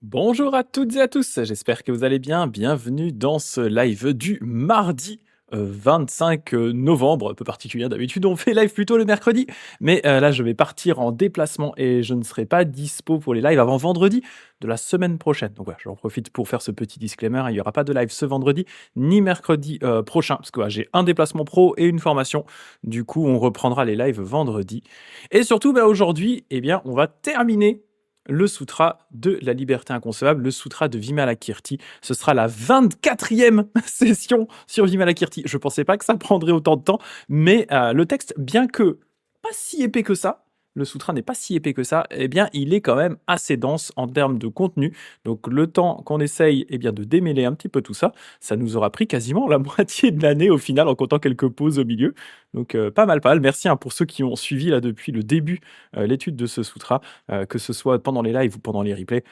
Bonjour à toutes et à tous, j'espère que vous allez bien. Bienvenue dans ce live du mardi 25 novembre, un peu particulier. D'habitude, on fait live plutôt le mercredi, mais là, je vais partir en déplacement et je ne serai pas dispo pour les lives avant vendredi de la semaine prochaine. Donc voilà, j'en profite pour faire ce petit disclaimer. Il n'y aura pas de live ce vendredi ni mercredi prochain, parce que voilà, j'ai un déplacement pro et une formation. Du coup, on reprendra les lives vendredi. Et surtout, aujourd'hui, eh bien, on va terminer le sutra de la liberté inconcevable, le sutra de Vimalakirti. Ce sera la 24e session sur Vimalakirti. Je ne pensais pas que ça prendrait autant de temps, mais le texte, bien que pas si épais que ça, le sutra n'est pas si épais que ça, eh bien, il est quand même assez dense en termes de contenu. Donc, le temps qu'on essaye eh bien, de démêler un petit peu tout ça, ça nous aura pris quasiment la moitié de l'année au final, en comptant quelques pauses au milieu. Donc, pas mal, pas mal. Merci pour ceux qui ont suivi là depuis le début l'étude de ce sutra, que ce soit pendant les lives ou pendant les replays.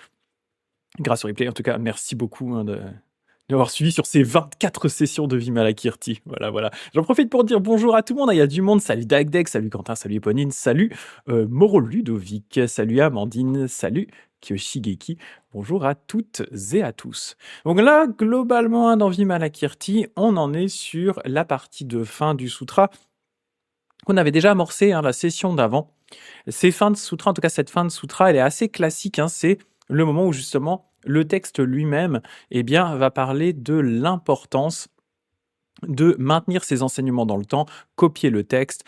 Grâce aux replays, en tout cas, merci beaucoup d'avoir suivi sur ces 24 sessions de Vimalakirti. Voilà, voilà. J'en profite pour dire bonjour à tout le monde. Il y a du monde. Salut Dagdeg, salut Quentin, salut Eponine, salut Moro Ludovic, salut Amandine, salut Kyoshigeki. Bonjour à toutes et à tous. Donc là, globalement, dans Vimalakirti, on en est sur la partie de fin du sutra qu'on avait déjà amorcé la session d'avant. Ces fins de sutra, en tout cas cette fin de sutra, elle est assez classique. C'est le moment où justement le texte lui-même va parler de l'importance de maintenir ses enseignements dans le temps, copier le texte,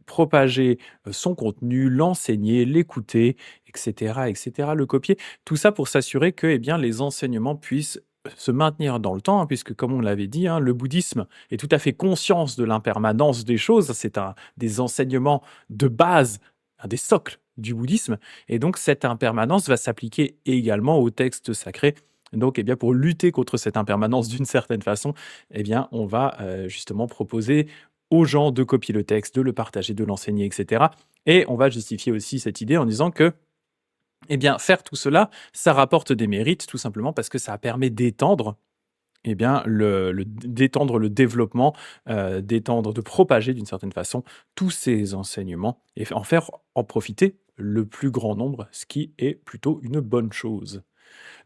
propager son contenu, l'enseigner, l'écouter, etc., etc., le copier. Tout ça pour s'assurer que les enseignements puissent se maintenir dans le temps, puisque comme on l'avait dit, le bouddhisme est tout à fait conscience de l'impermanence des choses. C'est un des enseignements de base, un des socles du bouddhisme. Et donc cette impermanence va s'appliquer également aux textes sacrés. Donc, pour lutter contre cette impermanence d'une certaine façon, on va justement proposer aux gens de copier le texte, de le partager, de l'enseigner, etc. Et on va justifier aussi cette idée en disant que faire tout cela, ça rapporte des mérites, tout simplement parce que ça permet d'étendre d'étendre le développement, d'étendre, de propager d'une certaine façon tous ces enseignements et en faire en profiter le plus grand nombre, ce qui est plutôt une bonne chose.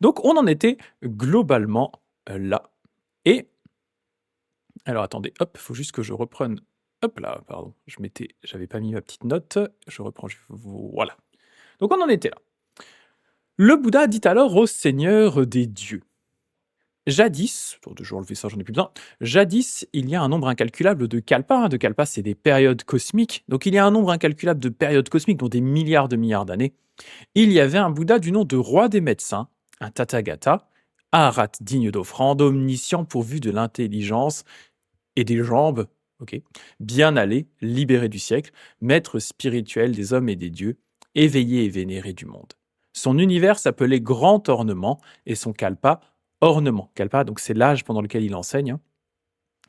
Donc on en était globalement là. Et alors attendez, hop, faut juste que je reprenne. Hop là, pardon, j'avais pas mis ma petite note. Je reprends. Voilà. Donc on en était là. Le Bouddha dit alors au Seigneur des dieux. Jadis, je vais enlever ça, j'en ai plus besoin. Jadis, il y a un nombre incalculable de kalpas. De kalpas, c'est des périodes cosmiques. Donc il y a un nombre incalculable de périodes cosmiques, dont des milliards de milliards d'années. Il y avait un Bouddha du nom de roi des médecins, un Tathagata, Aharat digne d'offrande, omniscient pourvu de l'intelligence et des jambes, ok, bien allé, libéré du siècle, maître spirituel des hommes et des dieux, éveillé et vénéré du monde. Son univers s'appelait Grand Ornement et son kalpa, Ornement. Kalpa, donc c'est l'âge pendant lequel il enseigne.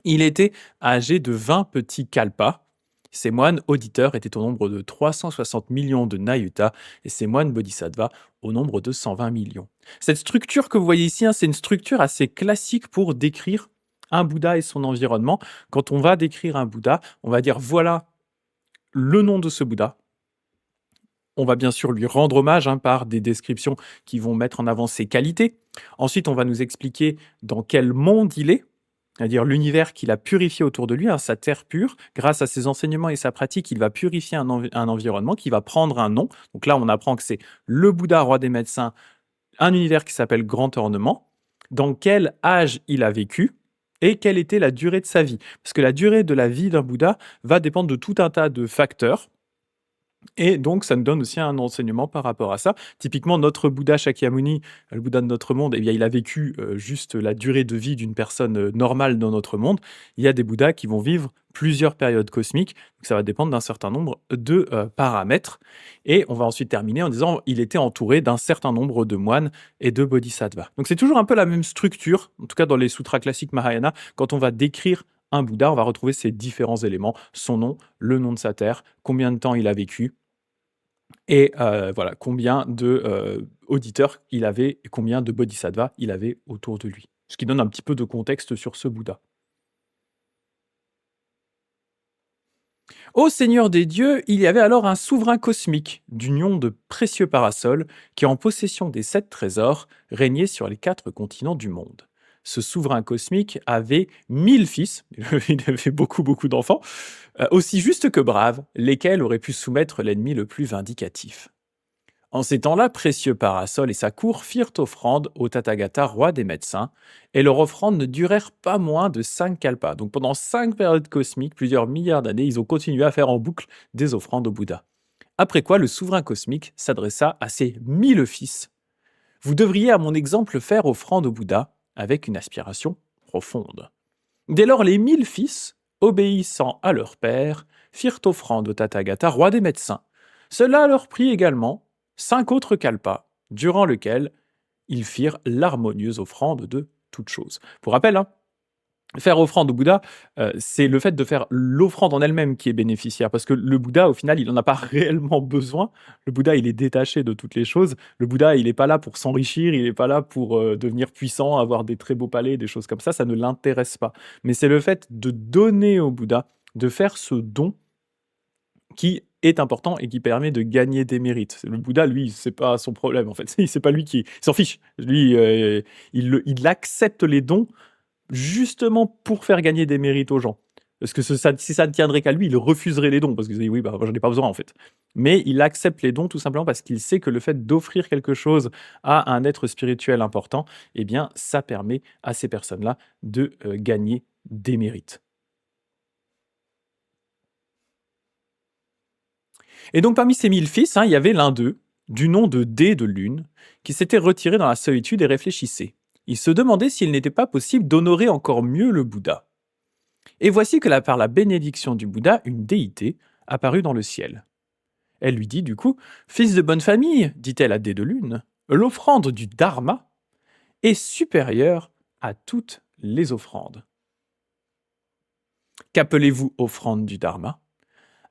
Il était âgé de 20 petits kalpas. Ces moines auditeurs étaient au nombre de 360 millions de Nayuta et ces moines bodhisattvas au nombre de 120 millions. Cette structure que vous voyez ici, c'est une structure assez classique pour décrire un Bouddha et son environnement. Quand on va décrire un Bouddha, on va dire voilà le nom de ce Bouddha. On va bien sûr lui rendre hommage par des descriptions qui vont mettre en avant ses qualités. Ensuite, on va nous expliquer dans quel monde il est, c'est-à-dire l'univers qu'il a purifié autour de lui, sa terre pure. Grâce à ses enseignements et sa pratique, il va purifier un environnement qui va prendre un nom. Donc là, on apprend que c'est le Bouddha, roi des médecins, un univers qui s'appelle Grand Ornement. Dans quel âge il a vécu et quelle était la durée de sa vie. Parce que la durée de la vie d'un Bouddha va dépendre de tout un tas de facteurs. Et donc, ça nous donne aussi un enseignement par rapport à ça. Typiquement, notre Bouddha Shakyamuni, le Bouddha de notre monde, il a vécu juste la durée de vie d'une personne normale dans notre monde. Il y a des Bouddhas qui vont vivre plusieurs périodes cosmiques. Donc ça va dépendre d'un certain nombre de paramètres. Et on va ensuite terminer en disant il était entouré d'un certain nombre de moines et de bodhisattvas. Donc c'est toujours un peu la même structure, en tout cas dans les sutras classiques Mahayana, quand on va décrire un Bouddha, on va retrouver ces différents éléments, son nom, le nom de sa terre, combien de temps il a vécu, et voilà, combien de auditeurs il avait et combien de bodhisattvas il avait autour de lui. Ce qui donne un petit peu de contexte sur ce Bouddha. Ô Seigneur des dieux, il y avait alors un souverain cosmique, d'union de précieux parasols, qui en possession des 7 trésors, régnait sur les 4 continents du monde. Ce souverain cosmique avait 1000 fils, il avait beaucoup beaucoup d'enfants, aussi justes que braves, lesquels auraient pu soumettre l'ennemi le plus vindicatif. En ces temps-là, précieux Parasol et sa cour firent offrande au Tathagata, roi des médecins, et leurs offrandes ne durèrent pas moins de 5 kalpas. Donc pendant 5 périodes cosmiques, plusieurs milliards d'années, ils ont continué à faire en boucle des offrandes au Bouddha. Après quoi, le souverain cosmique s'adressa à ses 1000 fils. Vous devriez, à mon exemple, faire offrande au Bouddha avec une aspiration profonde. Dès lors, les 1000 fils, obéissant à leur père, firent offrande au Tathagata, roi des médecins. Cela leur prit également 5 autres kalpas, durant lesquels ils firent l'harmonieuse offrande de toutes choses. Pour rappel, hein, faire offrande au Bouddha, c'est le fait de faire l'offrande en elle-même qui est bénéficiaire, parce que le Bouddha, au final, il n'en a pas réellement besoin. Le Bouddha, il est détaché de toutes les choses. Le Bouddha, il n'est pas là pour s'enrichir, il n'est pas là pour devenir puissant, avoir des très beaux palais, des choses comme ça ne l'intéresse pas. Mais c'est le fait de donner au Bouddha, de faire ce don qui est important et qui permet de gagner des mérites. Le Bouddha, lui, c'est pas son problème, en fait. C'est pas lui qui... Il s'en fiche. Lui, il accepte les dons justement pour faire gagner des mérites aux gens. Parce que si ça ne tiendrait qu'à lui, il refuserait les dons, parce qu'il dit oui, bah, j'en ai pas besoin en fait. Mais il accepte les dons tout simplement parce qu'il sait que le fait d'offrir quelque chose à un être spirituel important, eh bien, ça permet à ces personnes-là de gagner des mérites. Et donc parmi ces 1000 fils, il y avait l'un d'eux, du nom de Dé de Lune, qui s'était retiré dans la solitude et réfléchissait. Il se demandait s'il n'était pas possible d'honorer encore mieux le Bouddha. Et voici que par la bénédiction du Bouddha, une déité apparut dans le ciel. Elle lui dit du coup, fils de bonne famille, dit-elle à Dé de Lune, l'offrande du Dharma est supérieure à toutes les offrandes. Qu'appelez-vous offrande du Dharma?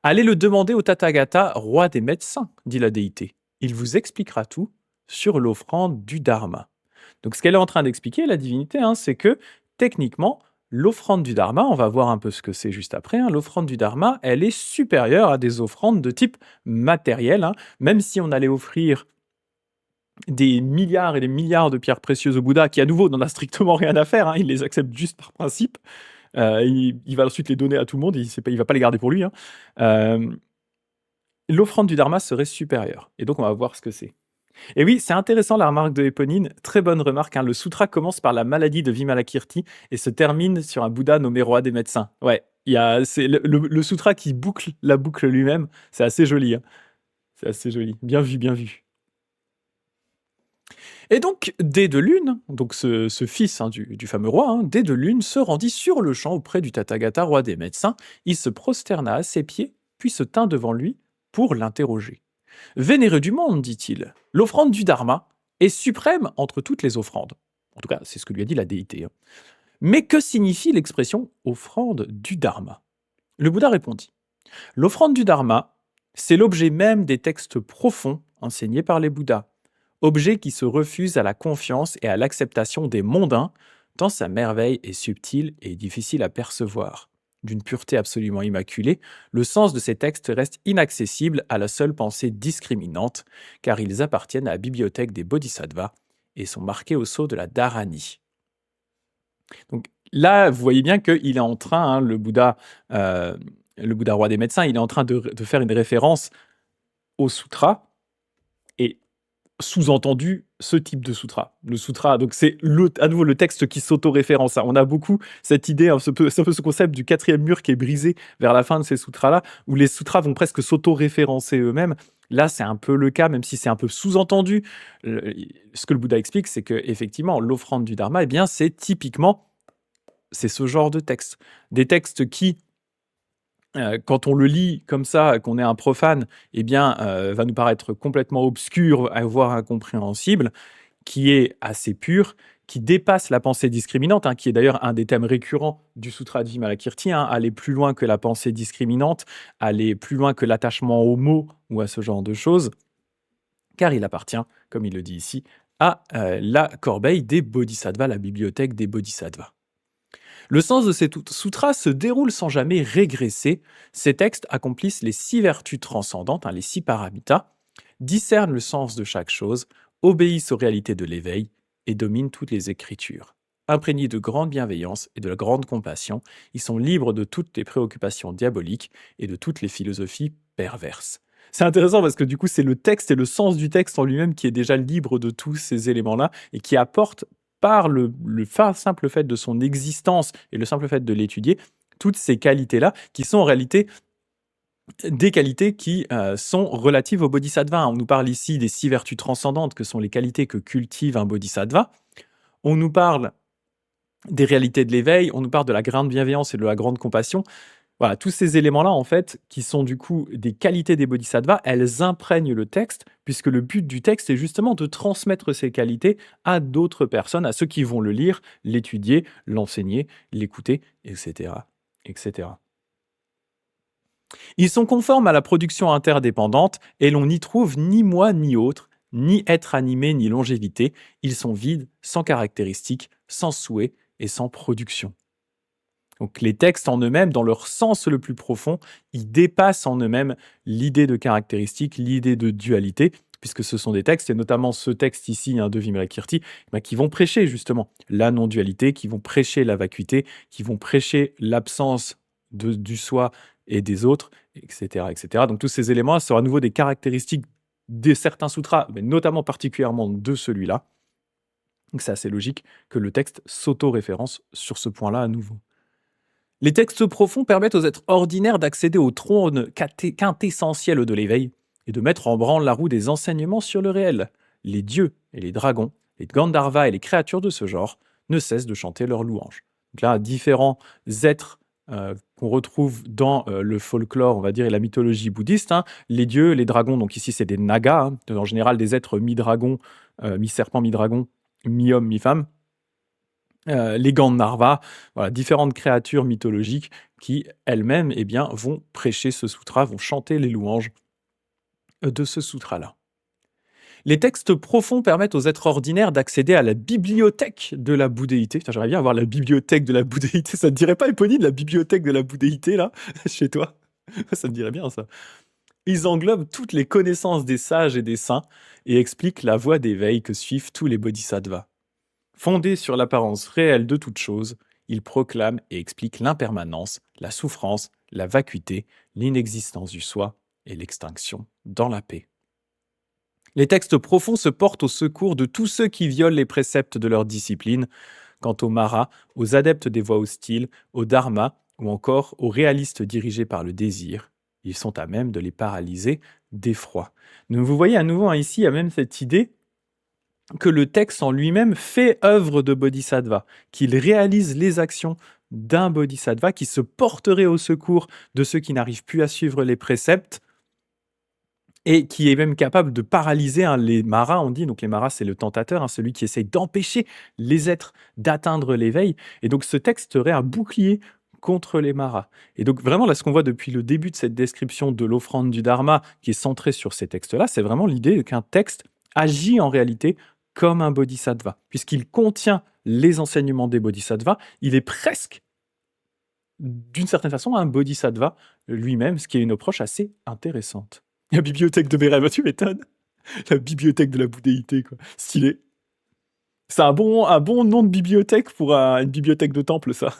Allez le demander au Tathagata, roi des médecins, dit la déité. Il vous expliquera tout sur l'offrande du Dharma. Donc ce qu'elle est en train d'expliquer, la divinité, c'est que techniquement, l'offrande du Dharma, on va voir un peu ce que c'est juste après, l'offrande du Dharma, elle est supérieure à des offrandes de type matériel, même si on allait offrir des milliards et des milliards de pierres précieuses au Bouddha, qui à nouveau n'en a strictement rien à faire, il les accepte juste par principe. Il va ensuite les donner à tout le monde, il ne va pas les garder pour lui. L'offrande du Dharma serait supérieure. Et donc on va voir ce que c'est. Et oui, c'est intéressant la remarque de Éponine, très bonne remarque. Le sutra commence par la maladie de Vimalakirti et se termine sur un Bouddha nommé roi des médecins. Ouais, c'est le sutra qui boucle la boucle lui-même, c'est assez joli. C'est assez joli, bien vu, bien vu. Et donc, Dé de Lune, donc ce fils du fameux roi, Dé de Lune, se rendit sur le champ auprès du Tathagata, roi des médecins. Il se prosterna à ses pieds, puis se tint devant lui pour l'interroger. Vénéré du monde, dit-il, l'offrande du Dharma est suprême entre toutes les offrandes. En tout cas, c'est ce que lui a dit la déité. Mais que signifie l'expression offrande du Dharma? Le Bouddha répondit, l'offrande du Dharma, c'est l'objet même des textes profonds enseignés par les Bouddhas, objet qui se refuse à la confiance et à l'acceptation des mondains, tant sa merveille est subtile et difficile à percevoir. D'une pureté absolument immaculée, le sens de ces textes reste inaccessible à la seule pensée discriminante, car ils appartiennent à la bibliothèque des Bodhisattvas et sont marqués au sceau de la Dharani. Donc là, vous voyez bien qu'il est en train, le Bouddha roi des médecins, il est en train de faire une référence au sutra, et sous-entendu ce type de sutra. Le sutra, donc c'est à nouveau le texte qui s'auto-référence. On a beaucoup cette idée, c'est un peu ce concept du 4e mur qui est brisé vers la fin de ces sutras-là, où les sutras vont presque s'auto-référencer eux-mêmes. Là, c'est un peu le cas, même si c'est un peu sous-entendu. Ce que le Bouddha explique, c'est que effectivement, l'offrande du Dharma, c'est typiquement, c'est ce genre de texte. Des textes qui, quand on le lit comme ça, qu'on est un profane, va nous paraître complètement obscur, voire incompréhensible, qui est assez pur, qui dépasse la pensée discriminante, qui est d'ailleurs un des thèmes récurrents du Sutra de Vimalakirti, aller plus loin que la pensée discriminante, aller plus loin que l'attachement aux mots ou à ce genre de choses, car il appartient, comme il le dit ici, à la corbeille des Bodhisattvas, la bibliothèque des Bodhisattvas. Le sens de ces sutras se déroule sans jamais régresser. Ces textes accomplissent les 6 vertus transcendantes, les 6 paramitas, discernent le sens de chaque chose, obéissent aux réalités de l'éveil et dominent toutes les écritures. Imprégnés de grande bienveillance et de la grande compassion, ils sont libres de toutes les préoccupations diaboliques et de toutes les philosophies perverses. C'est intéressant parce que du coup, c'est le texte et le sens du texte en lui-même qui est déjà libre de tous ces éléments-là et qui apporte, par simple fait de son existence et le simple fait de l'étudier, toutes ces qualités-là qui sont en réalité des qualités qui sont relatives au bodhisattva. On nous parle ici des 6 vertus transcendantes que sont les qualités que cultive un bodhisattva. On nous parle des réalités de l'éveil, on nous parle de la grande bienveillance et de la grande compassion. Voilà, tous ces éléments-là, en fait, qui sont du coup des qualités des bodhisattvas, elles imprègnent le texte, puisque le but du texte est justement de transmettre ces qualités à d'autres personnes, à ceux qui vont le lire, l'étudier, l'enseigner, l'écouter, etc., etc. Ils sont conformes à la production interdépendante et l'on n'y trouve ni moi ni autre, ni être animé ni longévité. Ils sont vides, sans caractéristiques, sans souhait et sans production. Donc les textes en eux-mêmes, dans leur sens le plus profond, ils dépassent en eux-mêmes l'idée de caractéristique, l'idée de dualité, puisque ce sont des textes, et notamment ce texte ici de Vimalakirti, qui vont prêcher justement la non-dualité, qui vont prêcher la vacuité, qui vont prêcher l'absence du soi et des autres, etc., etc. Donc tous ces éléments sont à nouveau des caractéristiques de certains sutras, mais notamment particulièrement de celui-là. Donc c'est assez logique que le texte s'auto-référence sur ce point-là à nouveau. Les textes profonds permettent aux êtres ordinaires d'accéder au trône quintessentiel de l'éveil et de mettre en branle la roue des enseignements sur le réel. Les dieux et les dragons, les Gandharvas et les créatures de ce genre ne cessent de chanter leurs louanges. Donc là, différents êtres qu'on retrouve dans le folklore, on va dire, et la mythologie bouddhiste. Les dieux, les dragons, donc ici c'est des nagas, en général des êtres mi-dragon, mi-serpent, mi-dragon, mi-homme, mi-femme. Les Gandharvas, voilà, différentes créatures mythologiques qui elles-mêmes vont prêcher ce sutra, vont chanter les louanges de ce sutra-là. Les textes profonds permettent aux êtres ordinaires d'accéder à la bibliothèque de la bouddhéité. Putain, j'aimerais bien avoir la bibliothèque de la bouddhéité. Ça te dirait pas, Éponine, la bibliothèque de la bouddhéité, là, chez toi? Ça me dirait bien, ça. Ils englobent toutes les connaissances des sages et des saints et expliquent la voie d'éveil que suivent tous les bodhisattvas. Fondés sur l'apparence réelle de toute chose, ils proclament et expliquent l'impermanence, la souffrance, la vacuité, l'inexistence du soi et l'extinction dans la paix. Les textes profonds se portent au secours de tous ceux qui violent les préceptes de leur discipline. Quant aux maras, aux adeptes des voies hostiles, au dharma ou encore aux réalistes dirigés par le désir, ils sont à même de les paralyser d'effroi. Donc vous voyez à nouveau ici, il y a même cette idée que le texte en lui-même fait œuvre de bodhisattva, qu'il réalise les actions d'un bodhisattva qui se porterait au secours de ceux qui n'arrivent plus à suivre les préceptes et qui est même capable de paralyser les maras, on dit. Donc les maras, c'est le tentateur, celui qui essaye d'empêcher les êtres d'atteindre l'éveil. Et donc ce texte serait un bouclier contre les maras. Et donc vraiment, là, ce qu'on voit depuis le début de cette description de l'offrande du dharma, qui est centrée sur ces textes-là, c'est vraiment l'idée qu'un texte agit en réalité comme un bodhisattva, puisqu'il contient les enseignements des bodhisattvas, il est presque, d'une certaine façon, un bodhisattva lui-même, ce qui est une approche assez intéressante. La bibliothèque de mes rêves, tu m'étonnes. La bibliothèque de la bouddhéité, quoi. Stylé. C'est un bon nom de bibliothèque pour une bibliothèque de temple, ça.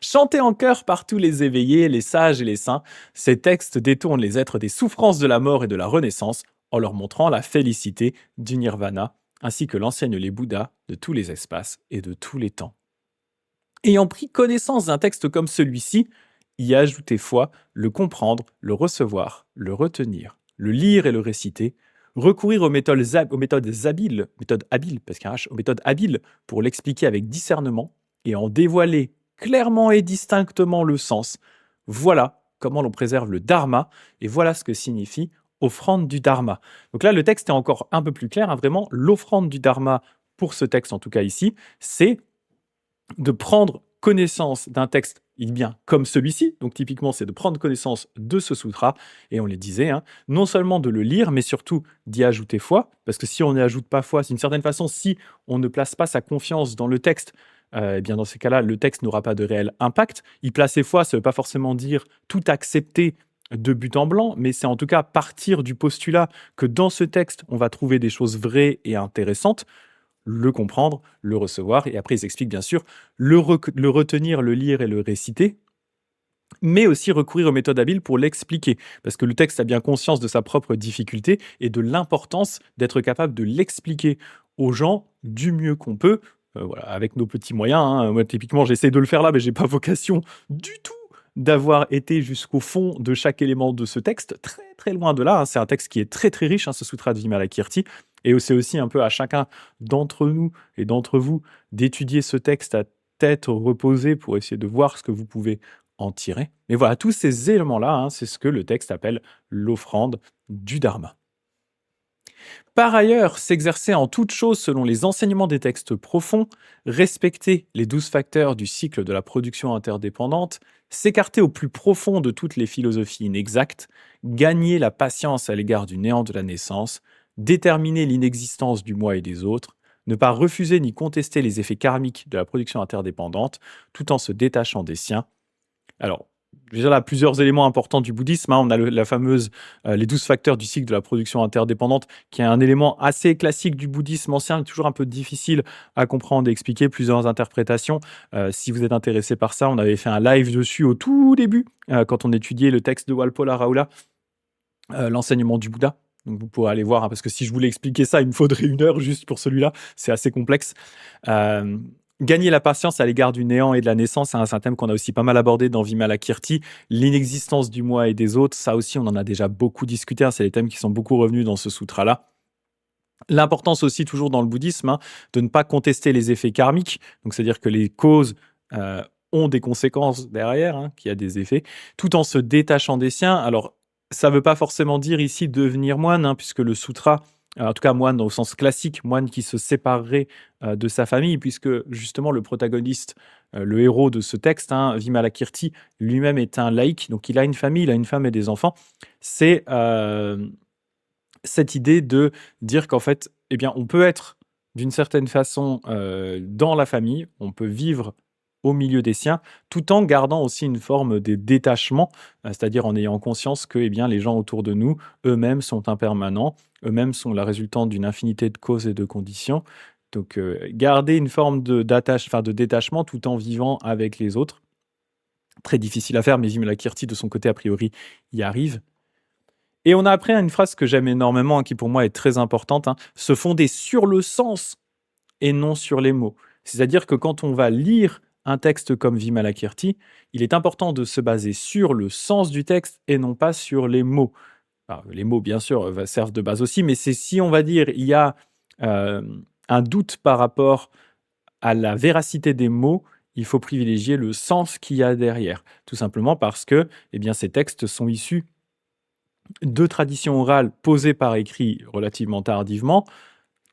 Chantés en chœur par tous les éveillés, les sages et les saints, ces textes détournent les êtres des souffrances de la mort et de la renaissance, en leur montrant la félicité du nirvana, ainsi que l'enseignent les Bouddhas de tous les espaces et de tous les temps. Ayant pris connaissance d'un texte comme celui-ci, y ajouter foi, le comprendre, le recevoir, le retenir, le lire et le réciter, recourir aux méthodes habiles, aux méthodes habiles pour l'expliquer avec discernement et en dévoiler clairement et distinctement le sens. Voilà comment l'on préserve le dharma et voilà ce que signifie offrande du dharma. Donc là, le texte est encore un peu plus clair. Vraiment, l'offrande du dharma, pour ce texte en tout cas ici, c'est de prendre connaissance d'un texte bien comme celui-ci. Donc typiquement, c'est de prendre connaissance de ce sutra. Et on les disait, non seulement de le lire, mais surtout d'y ajouter foi. Parce que si on n'y ajoute pas foi, d'une certaine façon, si on ne place pas sa confiance dans le texte, eh bien, dans ces cas-là, le texte n'aura pas de réel impact. Y placer foi, ça ne veut pas forcément dire tout accepter de but en blanc, mais c'est en tout cas partir du postulat que dans ce texte, on va trouver des choses vraies et intéressantes, le comprendre, le recevoir, et après ils expliquent bien sûr le retenir, le lire et le réciter, mais aussi recourir aux méthodes habiles pour l'expliquer. Parce que le texte a bien conscience de sa propre difficulté et de l'importance d'être capable de l'expliquer aux gens du mieux qu'on peut, voilà, avec nos petits moyens, hein. Moi, typiquement, j'essaie de le faire là, mais j'ai pas vocation du tout d'avoir été jusqu'au fond de chaque élément de ce texte, très très loin de là, hein. C'est un texte qui est très très riche, hein, ce Sutra de Vimalakirti, et c'est aussi un peu à chacun d'entre nous et d'entre vous d'étudier ce texte à tête reposée pour essayer de voir ce que vous pouvez en tirer. Mais voilà, tous ces éléments-là, hein, c'est ce que le texte appelle l'offrande du dharma. Par ailleurs, s'exercer en toute chose selon les enseignements des textes profonds, respecter les 12 facteurs du cycle de la production interdépendante, s'écarter au plus profond de toutes les philosophies inexactes, gagner la patience à l'égard du néant de la naissance, déterminer l'inexistence du moi et des autres, ne pas refuser ni contester les effets karmiques de la production interdépendante, tout en se détachant des siens. Alors, déjà là, plusieurs éléments importants du bouddhisme, hein. On a la fameuse les 12 facteurs du cycle de la production interdépendante, qui est un élément assez classique du bouddhisme ancien, toujours un peu difficile à comprendre et expliquer, plusieurs interprétations. Si vous êtes intéressé par ça, on avait fait un live dessus au tout début, quand on étudiait le texte de Walpola Raoula, l'enseignement du Bouddha. Donc vous pourrez aller voir, hein, parce que si je voulais expliquer ça, il me faudrait 1 heure juste pour celui-là. C'est assez complexe. Gagner la patience à l'égard du néant et de la naissance, hein, c'est un thème qu'on a aussi pas mal abordé dans Vimalakirti. L'inexistence du moi et des autres, ça aussi, on en a déjà beaucoup discuté, hein. C'est des thèmes qui sont beaucoup revenus dans ce sutra-là. L'importance aussi, toujours dans le bouddhisme, hein, de ne pas contester les effets karmiques. Donc, c'est-à-dire que les causes ont des conséquences derrière, hein, qu'il y a des effets, tout en se détachant des siens. Alors, ça ne veut pas forcément dire ici devenir moine, hein, puisque le sutra, en tout cas moine au sens classique, moine qui se séparerait de sa famille, puisque justement le protagoniste, le héros de ce texte, hein, Vimalakirti, lui-même est un laïc, donc il a une famille, il a une femme et des enfants. C'est cette idée de dire qu'en fait, eh bien, on peut être d'une certaine façon dans la famille, on peut vivre au milieu des siens, tout en gardant aussi une forme de détachement, c'est-à-dire en ayant conscience que, eh bien, les gens autour de nous, eux-mêmes sont impermanents, eux-mêmes sont la résultante d'une infinité de causes et de conditions. Donc, garder une forme de détachement tout en vivant avec les autres. Très difficile à faire, mais Vimalakirti, de son côté, a priori, y arrive. Et on a après une phrase que j'aime énormément, hein, qui pour moi est très importante, hein, se fonder sur le sens et non sur les mots. C'est-à-dire que quand on va lire un texte comme Vimalakirti, il est important de se baser sur le sens du texte et non pas sur les mots. Alors, les mots, bien sûr, servent de base aussi, mais c'est si on va dire il y a un doute par rapport à la véracité des mots, il faut privilégier le sens qu'il y a derrière. Tout simplement parce que eh bien, ces textes sont issus de traditions orales posées par écrit relativement tardivement,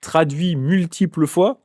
traduits multiples fois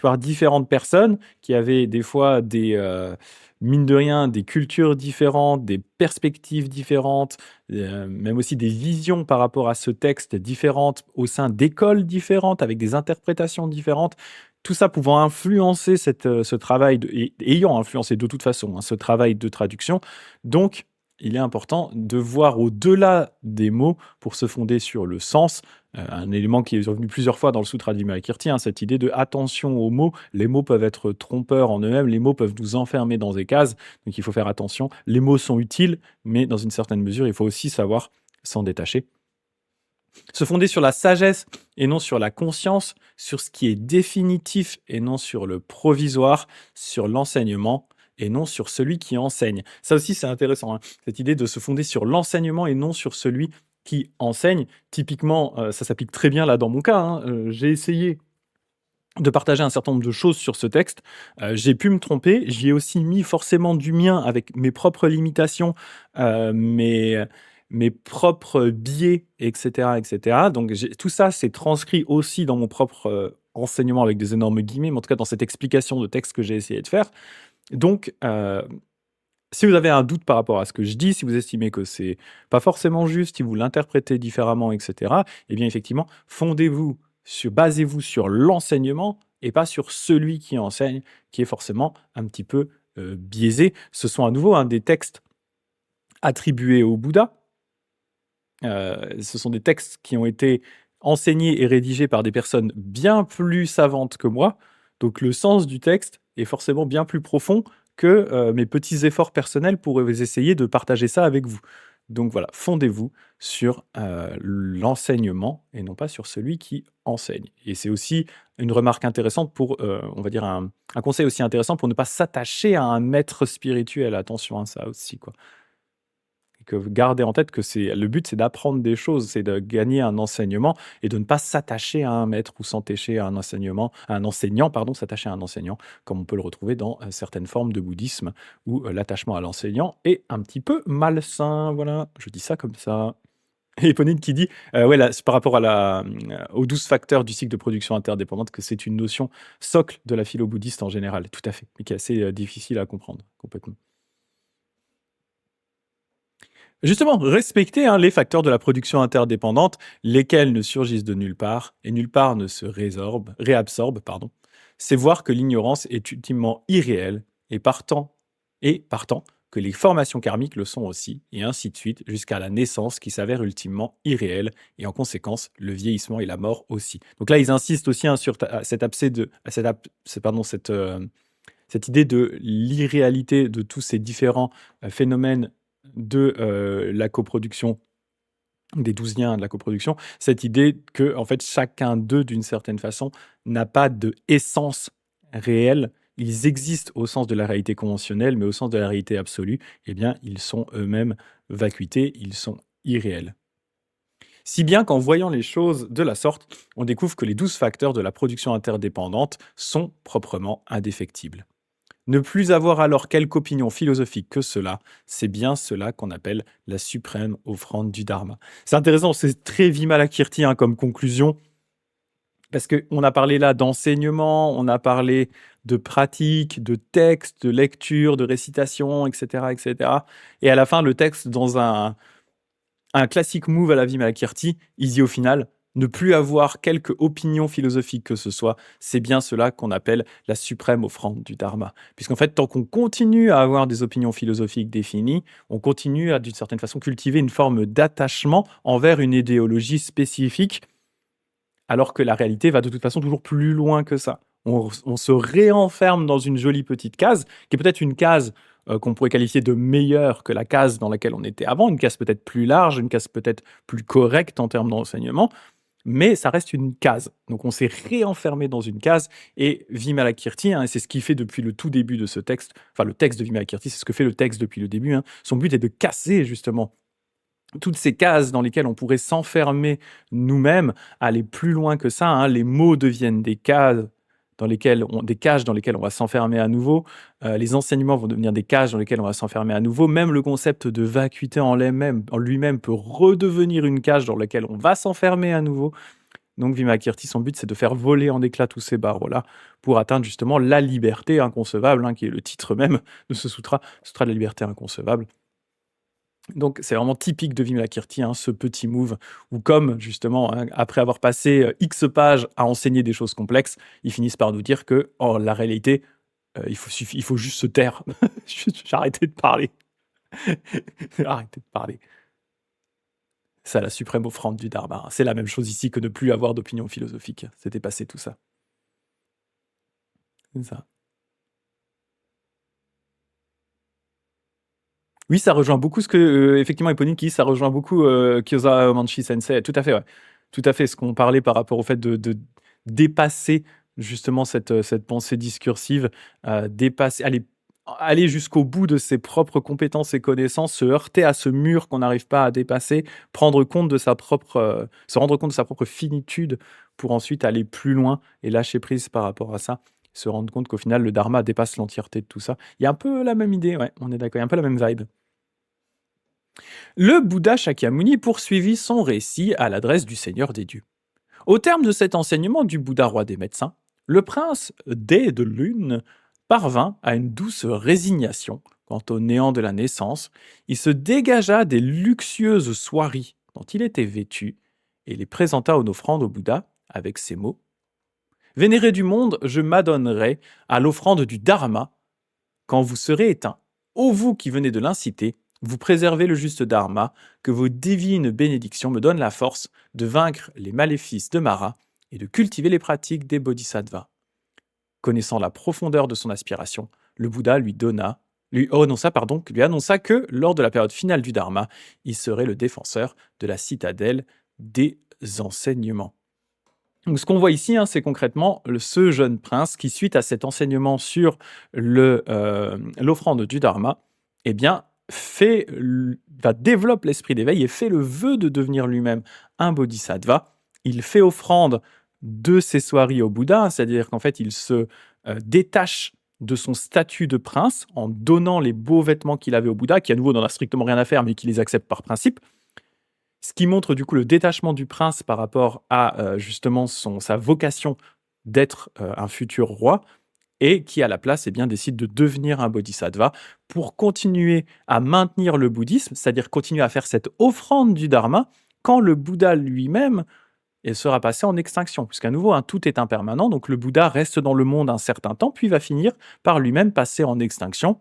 par différentes personnes qui avaient des fois mine de rien, des cultures différentes, des perspectives différentes, même aussi des visions par rapport à ce texte différentes au sein d'écoles différentes, avec des interprétations différentes. Tout ça pouvant influencer ce travail, et ayant influencé de toute façon, hein, ce travail de traduction. Donc, il est important de voir au-delà des mots pour se fonder sur le sens. Un élément qui est revenu plusieurs fois dans le Sutra de Vimalakirti, hein, cette idée de attention aux mots. Les mots peuvent être trompeurs en eux-mêmes, les mots peuvent nous enfermer dans des cases, donc il faut faire attention. Les mots sont utiles, mais dans une certaine mesure, il faut aussi savoir s'en détacher. Se fonder sur la sagesse et non sur la conscience, sur ce qui est définitif et non sur le provisoire, sur l'enseignement et non sur celui qui enseigne. Ça aussi, c'est intéressant, hein, cette idée de se fonder sur l'enseignement et non sur celui qui enseigne. Typiquement, ça s'applique très bien là dans mon cas, hein. J'ai essayé de partager un certain nombre de choses sur ce texte. J'ai pu me tromper, j'y ai aussi mis forcément du mien avec mes propres limitations, mes propres biais, et cetera, et cetera. Donc tout ça, c'est transcrit aussi dans mon propre enseignement avec des énormes guillemets, mais en tout cas dans cette explication de texte que j'ai essayé de faire. Donc, si vous avez un doute par rapport à ce que je dis, si vous estimez que c'est pas forcément juste, si vous l'interprétez différemment, et cetera, eh bien effectivement, basez-vous sur l'enseignement et pas sur celui qui enseigne, qui est forcément un petit peu biaisé. Ce sont à nouveau des textes attribués au Bouddha. Ce sont des textes qui ont été enseignés et rédigés par des personnes bien plus savantes que moi. Donc le sens du texte est forcément bien plus profond que mes petits efforts personnels pour essayer de partager ça avec vous. Donc voilà, fondez-vous sur l'enseignement et non pas sur celui qui enseigne. Et c'est aussi une remarque intéressante pour, on va dire, un conseil aussi intéressant pour ne pas s'attacher à un maître spirituel. Attention à ça aussi, quoi. Et que gardez en tête que le but, c'est d'apprendre des choses, c'est de gagner un enseignement et de ne pas s'attacher à un maître ou s'attacher à un enseignement, à un enseignant, pardon, s'attacher à un enseignant, comme on peut le retrouver dans certaines formes de bouddhisme où l'attachement à l'enseignant est un petit peu malsain. Voilà, je dis ça comme ça. Et Éponine qui dit, ouais, là, c'est par rapport aux 12 facteurs du cycle de production interdépendante, que c'est une notion socle de la philo-bouddhiste en général, tout à fait, mais qui est assez difficile à comprendre complètement. Justement, respecter les facteurs de la production interdépendante, lesquels ne surgissent de nulle part et nulle part ne se réabsorbe, pardon. C'est voir que l'ignorance est ultimement irréelle et partant que les formations karmiques le sont aussi, et ainsi de suite, jusqu'à la naissance qui s'avère ultimement irréelle, et en conséquence, le vieillissement et la mort aussi. Donc là, ils insistent aussi sur cet abcès de, pardon, cette idée de l'irréalité de tous ces différents phénomènes de la coproduction, des 12 liens de la coproduction, cette idée que en fait, chacun d'eux, d'une certaine façon, n'a pas de essence réelle. Ils existent au sens de la réalité conventionnelle, mais au sens de la réalité absolue, eh bien, ils sont eux-mêmes vacuités, ils sont irréels. Si bien qu'en voyant les choses de la sorte, on découvre que les 12 facteurs de la production interdépendante sont proprement indéfectibles. Ne plus avoir alors quelque opinion philosophique que cela, c'est bien cela qu'on appelle la suprême offrande du Dharma. C'est intéressant, c'est très Vimalakirti comme conclusion, parce qu'on a parlé là d'enseignement, on a parlé de pratique, de texte, de lecture, de récitation, etc., etc. Et à la fin, le texte, dans un classique move à la Vimalakirti, il dit au final, ne plus avoir quelque opinion philosophique que ce soit, c'est bien cela qu'on appelle la suprême offrande du Dharma. Puisqu'en fait, tant qu'on continue à avoir des opinions philosophiques définies, on continue à, d'une certaine façon, cultiver une forme d'attachement envers une idéologie spécifique, alors que la réalité va de toute façon toujours plus loin que ça. On se réenferme dans une jolie petite case, qui est peut-être une case qu'on pourrait qualifier de meilleure que la case dans laquelle on était avant, une case peut-être plus large, une case peut-être plus correcte en termes d'enseignement, mais ça reste une case. Donc on s'est réenfermé dans une case, et Vimalakirti, et c'est ce qu'il fait depuis le tout début de ce texte, enfin le texte de Vimalakirti, c'est ce que fait le texte depuis le début, son but est de casser justement toutes ces cases dans lesquelles on pourrait s'enfermer nous-mêmes, aller plus loin que ça. Les mots deviennent des cases des cages dans lesquelles on va s'enfermer à nouveau. Les enseignements vont devenir des cages dans lesquelles on va s'enfermer à nouveau. Même le concept de vacuité en lui-même peut redevenir une cage dans laquelle on va s'enfermer à nouveau. Donc Vimalakirti, son but, c'est de faire voler en éclats tous ces barreaux-là pour atteindre justement la liberté inconcevable, qui est le titre même de ce sutra, sutra de la liberté inconcevable. Donc c'est vraiment typique de Vimalakirti, ce petit move où, comme justement, après avoir passé X pages à enseigner des choses complexes, ils finissent par nous dire que la réalité, il faut juste se taire. J'ai arrêté de parler. Arrêtez de parler. C'est la suprême offrande du Dharma. C'est la même chose ici que ne plus avoir d'opinion philosophique. C'était passé tout ça. C'est ça. Oui, ça rejoint beaucoup ce que, effectivement, Eponine qui dit, ça rejoint beaucoup Kyoza Manshi Sensei. Tout à fait, ouais. Tout à fait. Ce qu'on parlait par rapport au fait de dépasser justement cette pensée discursive, dépasser, aller jusqu'au bout de ses propres compétences et connaissances, se heurter à ce mur qu'on n'arrive pas à dépasser, se rendre compte de sa propre finitude pour ensuite aller plus loin et lâcher prise par rapport à ça. Se rendre compte qu'au final, le Dharma dépasse l'entièreté de tout ça. Il y a un peu la même idée, ouais, on est d'accord, il y a un peu la même vibe. Le Bouddha Shakyamuni poursuivit son récit à l'adresse du Seigneur des dieux. Au terme de cet enseignement du Bouddha roi des médecins, le prince Dé de Lune parvint à une douce résignation quant au néant de la naissance. Il se dégagea des luxueuses soieries dont il était vêtu et les présenta en offrande au Bouddha avec ces mots. Vénéré du monde, je m'adonnerai à l'offrande du Dharma quand vous serez éteint. Ô vous qui venez de l'inciter, vous préservez le juste Dharma, que vos divines bénédictions me donnent la force de vaincre les maléfices de Mara et de cultiver les pratiques des bodhisattvas. Connaissant la profondeur de son aspiration, le Bouddha lui annonça que, lors de la période finale du Dharma, il serait le défenseur de la citadelle des enseignements. Donc, ce qu'on voit ici, c'est concrètement ce jeune prince qui, suite à cet enseignement sur l'offrande du Dharma, eh bien, développe l'esprit d'éveil et fait le vœu de devenir lui-même un bodhisattva. Il fait offrande de ses soieries au Bouddha, c'est-à-dire qu'en fait, il se détache de son statut de prince en donnant les beaux vêtements qu'il avait au Bouddha, qui à nouveau n'en a strictement rien à faire, mais qui les accepte par principe. Ce qui montre du coup le détachement du prince par rapport à justement sa vocation d'être un futur roi, et qui à la place décide de devenir un bodhisattva pour continuer à maintenir le bouddhisme, c'est-à-dire continuer à faire cette offrande du dharma quand le Bouddha lui-même sera passé en extinction. Puisqu'à nouveau, tout est impermanent, donc le Bouddha reste dans le monde un certain temps, puis va finir par lui-même passer en extinction.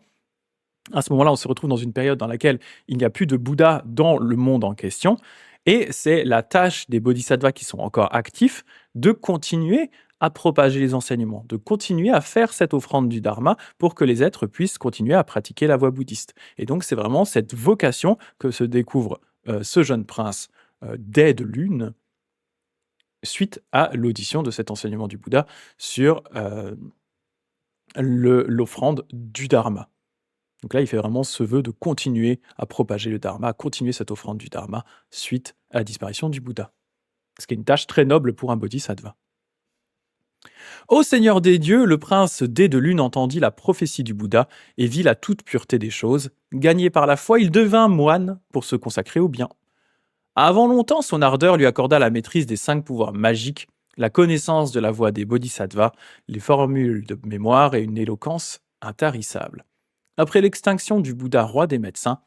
À ce moment-là, on se retrouve dans une période dans laquelle il n'y a plus de Bouddha dans le monde en question, et c'est la tâche des bodhisattvas qui sont encore actifs de continuer à propager les enseignements, de continuer à faire cette offrande du Dharma pour que les êtres puissent continuer à pratiquer la voie bouddhiste. Et donc, c'est vraiment cette vocation que se découvre ce jeune prince dès de lune, suite à l'audition de cet enseignement du Bouddha sur l'offrande du Dharma. Donc là, il fait vraiment ce vœu de continuer à propager le Dharma, à continuer cette offrande du Dharma suite à la disparition du Bouddha. Ce qui est une tâche très noble pour un bodhisattva. Ô Seigneur des dieux, le prince Dé de Lune entendit la prophétie du Bouddha et vit la toute pureté des choses. Gagné par la foi, il devint moine pour se consacrer au bien. Avant longtemps, son ardeur lui accorda la maîtrise des 5 pouvoirs magiques, la connaissance de la voie des bodhisattvas, les formules de mémoire et une éloquence intarissable. Après l'extinction du Bouddha roi des médecins,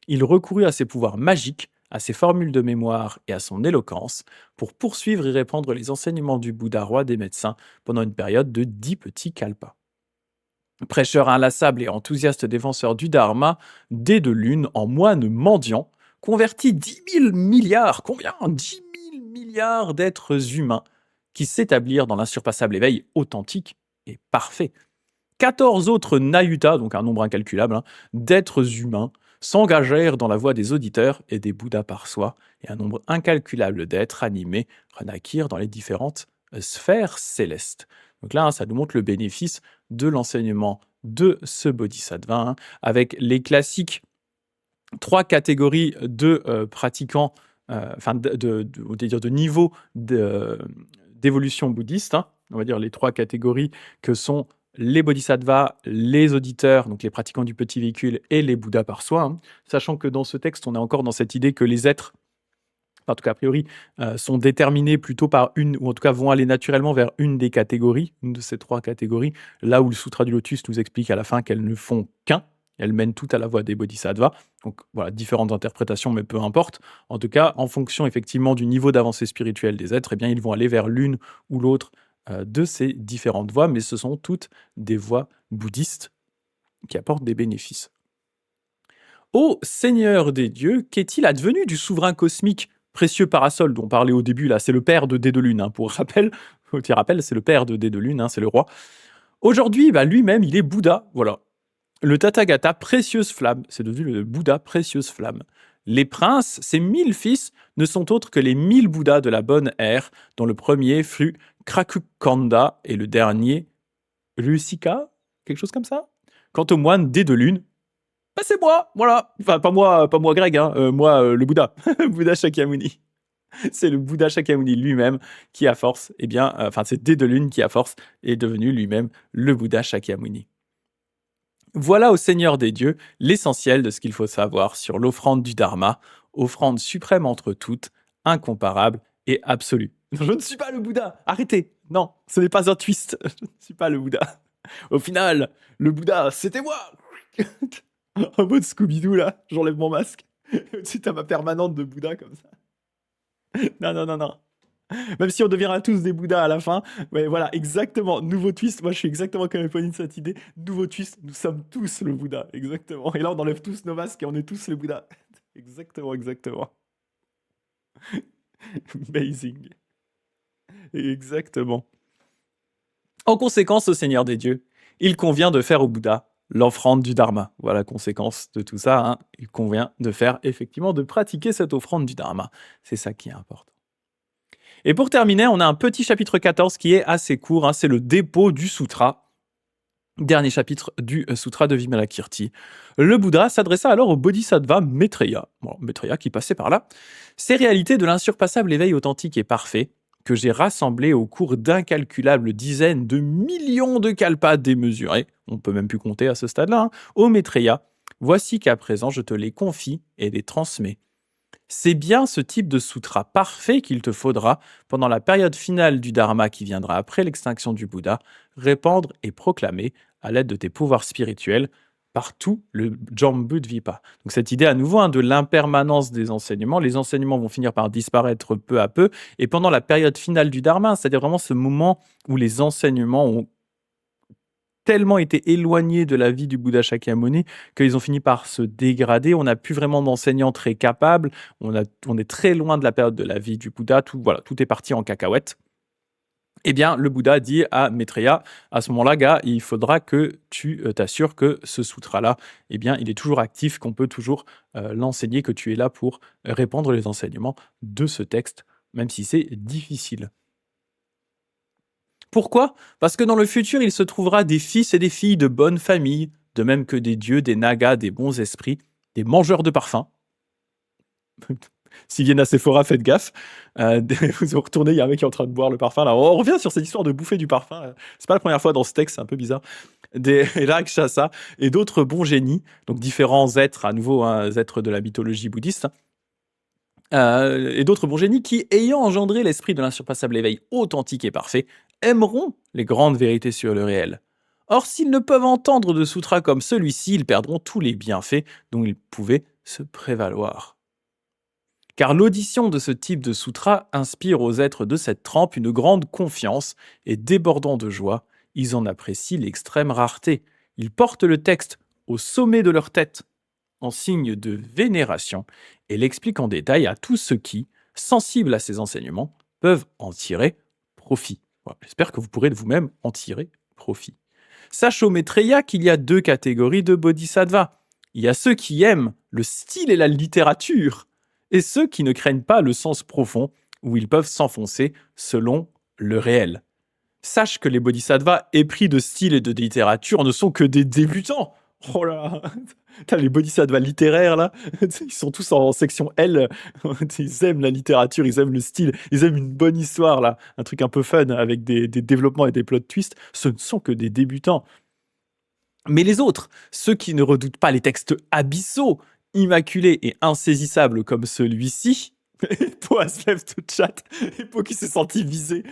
il recourut à ses pouvoirs magiques, à ses formules de mémoire et à son éloquence pour poursuivre et répandre les enseignements du Bouddha roi des médecins pendant une période de 10 petits kalpas. Prêcheur inlassable et enthousiaste défenseur du Dharma, Dé de Lune, en moine mendiant, convertit 10 000 milliards, combien 10 000 milliards d'êtres humains qui s'établirent dans l'insurpassable éveil authentique et parfait. 14 autres Nayutas, donc un nombre incalculable, d'êtres humains s'engagèrent dans la voie des auditeurs et des Bouddhas par soi, et un nombre incalculable d'êtres animés renaquirent dans les différentes sphères célestes. Donc là, ça nous montre le bénéfice de l'enseignement de ce bodhisattva, avec les classiques 3 catégories de pratiquants, de niveau d'évolution bouddhiste, on va dire les 3 catégories que sont les bodhisattvas, les auditeurs, donc les pratiquants du petit véhicule, et les Bouddhas par soi, sachant que dans ce texte, on est encore dans cette idée que les êtres, en tout cas a priori, sont déterminés plutôt par une, ou en tout cas vont aller naturellement vers une des catégories, une de ces 3 catégories, là où le Sutra du Lotus nous explique à la fin qu'elles ne font qu'un, elles mènent toutes à la voie des bodhisattvas. Donc voilà, différentes interprétations, mais peu importe. En tout cas, en fonction effectivement du niveau d'avancée spirituelle des êtres, eh bien, ils vont aller vers l'une ou l'autre de ces différentes voies, mais ce sont toutes des voies bouddhistes qui apportent des bénéfices. Ô Seigneur des dieux, qu'est-il advenu du souverain cosmique précieux parasol dont on parlait au début, là, c'est le père de Dé de Lune, pour rappel, petit rappel, c'est le père de Dé de Lune, c'est le roi. Aujourd'hui, lui-même, il est Bouddha, voilà. Le Tathagata, précieuse flamme, c'est devenu le Bouddha, précieuse flamme. Les princes, ces 1000 fils, ne sont autres que les 1000 Bouddhas de la bonne ère, dont le premier fut Krakukanda et le dernier Rusika, quelque chose comme ça. Quant au moine Dé de Lune, c'est moi, voilà. Enfin, pas moi Greg, moi le Bouddha, Bouddha Shakyamuni. C'est le Bouddha Shakyamuni lui-même qui, à force, c'est Dé de Lune qui, à force, est devenu lui-même le Bouddha Shakyamuni. Voilà, au Seigneur des dieux, l'essentiel de ce qu'il faut savoir sur l'offrande du Dharma, offrande suprême entre toutes, incomparable et absolue. Je ne suis pas le Bouddha, arrêtez. Non, ce n'est pas un twist, je ne suis pas le Bouddha. Au final, le Bouddha, c'était moi. En mode Scooby-Doo, là, j'enlève mon masque. Au-dessus, t'as ma permanente de Bouddha, comme ça. Non. Même si on deviendra tous des Bouddhas à la fin. Ouais, voilà, exactement. Nouveau twist. Moi, je suis exactement comme Eponine cette idée. Nouveau twist. Nous sommes tous le Bouddha. Exactement. Et là, on enlève tous nos masques et on est tous les Bouddhas. Exactement, exactement. Amazing. Exactement. En conséquence, au Seigneur des dieux, il convient de faire au Bouddha l'offrande du Dharma. Voilà la conséquence de tout ça. Hein. Il convient de faire, effectivement, de pratiquer cette offrande du Dharma. C'est ça qui est important. Et pour terminer, on a un petit chapitre 14 qui est assez court. Hein. C'est le dépôt du sutra. Dernier chapitre du sutra de Vimalakirti. Le Bouddha s'adressa alors au Bodhisattva Maitreya. Bon, Maitreya qui passait par là. Ces réalités de l'insurpassable éveil authentique et parfait que j'ai rassemblées au cours d'incalculables dizaines de millions de kalpas démesurés, on peut même plus compter à ce stade-là, hein, ô Maitreya, voici qu'à présent je te les confie et les transmets. C'est bien ce type de sutra parfait qu'il te faudra, pendant la période finale du Dharma qui viendra après l'extinction du Bouddha, répandre et proclamer à l'aide de tes pouvoirs spirituels par tout le Jambudvipa. Donc cette idée à nouveau de l'impermanence des enseignements, les enseignements vont finir par disparaître peu à peu, et pendant la période finale du Dharma, c'est-à-dire vraiment ce moment où les enseignements ont tellement été éloignés de la vie du Bouddha Shakyamuni qu'ils ont fini par se dégrader. On n'a plus vraiment d'enseignants très capables. On est très loin de la période de la vie du Bouddha. Tout est parti en cacahuète. Eh bien, le Bouddha dit à Maitreya, à ce moment-là, gars, il faudra que tu t'assures que ce sutra-là, eh bien, il est toujours actif, qu'on peut toujours l'enseigner, que tu es là pour répandre les enseignements de ce texte, même si c'est difficile. Pourquoi? Parce que dans le futur, il se trouvera des fils et des filles de bonne famille, de même que des dieux, des nagas, des bons esprits, des mangeurs de parfums. S'ils viennent à Sephora, faites gaffe. Vous retournez, il y a un mec qui est en train de boire le parfum. Là, on revient sur cette histoire de bouffer du parfum. C'est pas la première fois dans ce texte, c'est un peu bizarre. Des Rakshasa et d'autres bons génies, donc différents êtres, à nouveau, êtres de la mythologie bouddhiste, et d'autres bons génies qui, ayant engendré l'esprit de l'insurpassable éveil authentique et parfait, aimeront les grandes vérités sur le réel. Or, s'ils ne peuvent entendre de sutra comme celui-ci, ils perdront tous les bienfaits dont ils pouvaient se prévaloir. Car l'audition de ce type de sutra inspire aux êtres de cette trempe une grande confiance, et débordant de joie, ils en apprécient l'extrême rareté. Ils portent le texte au sommet de leur tête, en signe de vénération, et l'expliquent en détail à tous ceux qui, sensibles à ces enseignements, peuvent en tirer profit. Voilà, j'espère que vous pourrez de vous-même en tirer profit. Sache au Maitreya qu'il y a deux catégories de bodhisattvas. Il y a ceux qui aiment le style et la littérature, et ceux qui ne craignent pas le sens profond, où ils peuvent s'enfoncer selon le réel. Sache que les bodhisattvas épris de style et de littérature ne sont que des débutants. Oh là, les bodhisattvas littéraires là, ils sont tous en section L. Ils aiment la littérature, ils aiment le style, ils aiment une bonne histoire là, un truc un peu fun avec des développements et des plot twists. Ce ne sont que des débutants. Mais les autres, ceux qui ne redoutent pas les textes abyssaux, immaculés et insaisissables comme celui-ci, Po se lève toute chatte, et Po qui s'est senti visé.